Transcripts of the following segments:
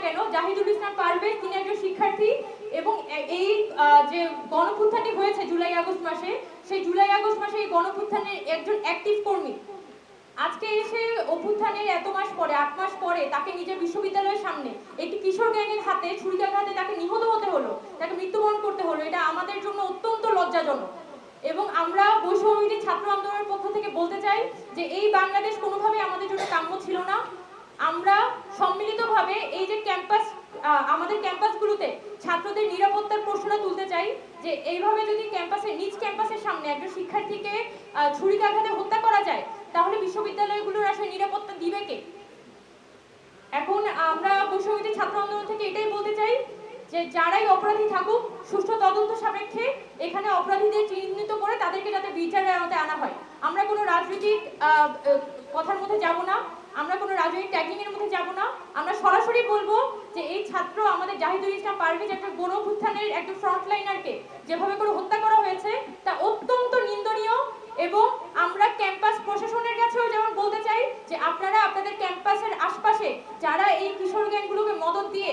কেন, জাহিদুল ইসলাম পারভেজ তিনি একজন শিক্ষার্থী এবং এই যে গণঅভ্যুত্থানটি হয়েছে জুলাই আগস্ট মাসে, সেই জুলাই আগস্ট মাসে এই গণঅভ্যুত্থানের একজন অ্যাক্টিভ কর্মী। আজকে এসে অভ্যুত্থানের এত মাস পরে, 8 মাস পরে তাকে নিজের বিশ্ববিদ্যালয়ের সামনে একটি কিশোর গ্যাংয়ের হাতে ছুরিকাঘাতে তাকে নিহত হতে হলো, তাকে মৃত্যুবরণ করতে হলো। এটা আমাদের জন্য অত্যন্ত লজ্জাজনক। এবং আমরা বৈষম্যবিরোধী ছাত্র আন্দোলনের পক্ষ থেকে বলতে চাই যে এই বাংলাদেশ কোনোভাবেই আমাদের জন্য কাম্য ছিল না। আমরা সম্মিলিতভাবে এই যে আমাদের ক্যাম্পাসগুলোতে ছাত্রদের নিরাপত্তার প্রশ্নটা তুলতে চাই যে এইভাবে যদি নিজ ক্যাম্পাসের সামনে একজন শিক্ষার্থীকে ছুরিকাঘাতে হত্যা করা যায়, তাহলে বিশ্ববিদ্যালয়গুলোর আসলে নিরাপত্তা দিবে কে? এখন আমরা বৈষম্যবিরোধী ছাত্র আন্দোলন থেকে এটাই বলতে চাই যে যারাই অপরাধী থাকুক, সুষ্ঠু তদন্ত সাপেক্ষে এখানে অপরাধীদের চিহ্নিত করে তাদেরকে যাতে বিচারের আওতায় আনা হয়। আমরা কোনো রাজনৈতিক কথার মধ্যে যাব না, আমরা কোনো রাজনৈতিক ট্যাগিং এর মধ্যে যাব না। আমরা সরাসরি বলবো যে এই ছাত্র আমাদের জাহিদুল ইসলাম পারভেজ একটা গণঅভ্যুত্থানের একটা ফ্রন্টলাইনারকে যেভাবে করে হত্যা করা হয়েছে তা অত্যন্ত নিন্দনীয়। এবং আমরা ক্যাম্পাস প্রশাসনের কাছেও যেমন বলতে চাই যে আপনারা আপনাদের ক্যাম্পাসের আশপাশে যারা এই কিশোর গ্যাংগুলোকে মদত দিয়ে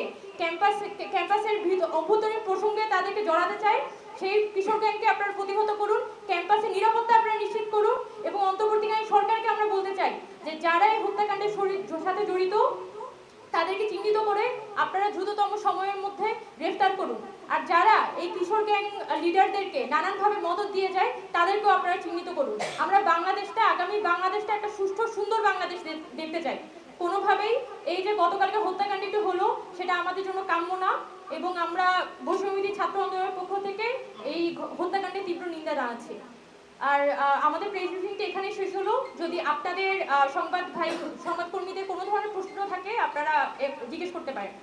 ক্যাম্পাসের অভ্যন্তরীণ প্রসঙ্গে তাদেরকে জড়াতে চায়, সেই কিশোর গ্যাংকে আপনারা প্রতিহত করুন, ক্যাম্পাসে নিরাপত্তা আপনারা নিশ্চিত করুন। এবং অন্তর্বর্তীকালীন সরকারকে আমরা বলতে চাই যে যারা এই হত্যাকাণ্ডের সাথে জড়িত তাদেরকে চিহ্নিত করে আপনারা দ্রুততম সময়ের মধ্যে গ্রেফতার করুন। আর যারা এই কিশোর গ্যাং লিডারদেরকে নানানভাবে মদত দিয়ে যায় তাদেরকেও আপনারা চিহ্নিত করুন। আমরা আগামী বাংলাদেশটা একটা সুষ্ঠু সুন্দর বাংলাদেশ দেখতে চাই। কোনোভাবেই এই যে গতকালকে হত্যাকাণ্ডটি হলো সেটা আমাদের জন্য কাম্য না। এবং আমরা বৈষম্যবিরোধী ছাত্র আন্দোলনের পক্ষ থেকে এই হত্যাকাণ্ডের তীব্র নিন্দা জানাচ্ছি। আর আমাদের প্রেস ব্রিফিংটা এখানেই শেষ হলো। যদি আপনাদের সংবাদকর্মীদের কোনো ধরনের প্রশ্ন থাকে আপনারা জিজ্ঞেস করতে পারেন।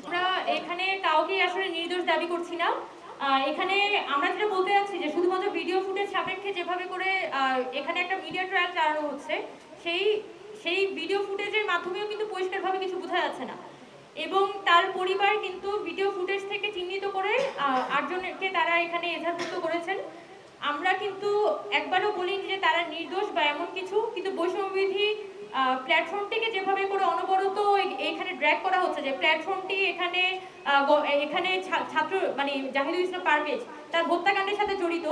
আমরা এখানে কাউকে আসলে নির্দোষ দাবি করছি না। এখানে আমরা যেটা বলতে যাচ্ছি যে শুধুমাত্র ভিডিও ফুটেজ সাপেক্ষে যেভাবে করে এখানে একটা মিডিয়া ট্রায়াল চালানো হচ্ছে, সেই ভিডিও ফুটেজের মাধ্যমেও কিন্তু পরিষ্কারভাবে কিছু বোঝা যাচ্ছে না। এবং তার পরিবার কিন্তু ভিডিও ফুটেজ থেকে চিহ্নিত করে 8 জনকে তারা এখানে এজাহারভুক্ত করেছেন। আমরা কিন্তু একবারও বলিনি যে তারা নির্দোষ বা এমন কিছু, কিন্তু বৈষম্যবিরোধী প্ল্যাটফর্মটিকে যেভাবে করে অনবরত এখানে ড্র্যাগ করা হচ্ছে যে প্ল্যাটফর্মটি এখানে ছাত্র মানে জাহিদুল ইসলাম পারভেজ তার হত্যাকাণ্ডের সাথে জড়িত,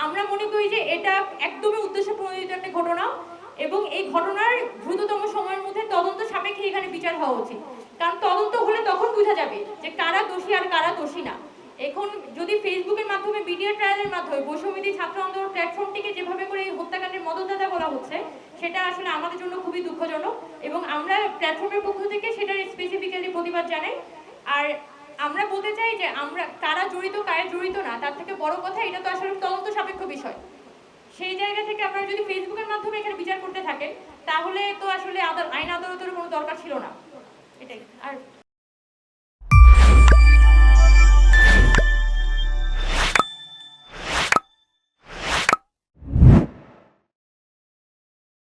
আমরা মনে করি যে এটা একদমই উদ্দেশ্য প্রণোদিত একটা ঘটনা। এবং এই ঘটনার দ্রুততম সময়ের মধ্যে তদন্ত সাপেক্ষে এখানে বিচার হওয়া উচিত। কারণ তদন্ত হলে তখন বোঝা যাবে যে কারা দোষী আর কারা দোষী না। এখন যদি ফেসবুকের মাধ্যমে মিডিয়া ট্রায়ালের মাধ্যমে বৈষম্যবিরোধী ছাত্র আন্দোলন প্ল্যাটফর্মটিকে যেভাবে করে এই হত্যাকাণ্ডের মদতদাতা বলা হচ্ছে, সেটা আসলে আমাদের জন্য খুবই দুঃখজনক। এবং আমরা প্ল্যাটফর্মের পক্ষ থেকে সেটার স্পেসিফিক্যালি প্রতিবাদ জানাই। আর আমরা বলতে চাই যে আমরা কারা জড়িত না, তার থেকে বড় কথা এটা তো আসলে তদন্ত সাপেক্ষ বিষয়। সেই জায়গা থেকে আপনারা যদি ফেসবুকের মাধ্যমে এখানে বিচার করতে থাকেন তাহলে তো আসলে আইন আদালতের কোনো দরকার ছিল না। এটাই। আর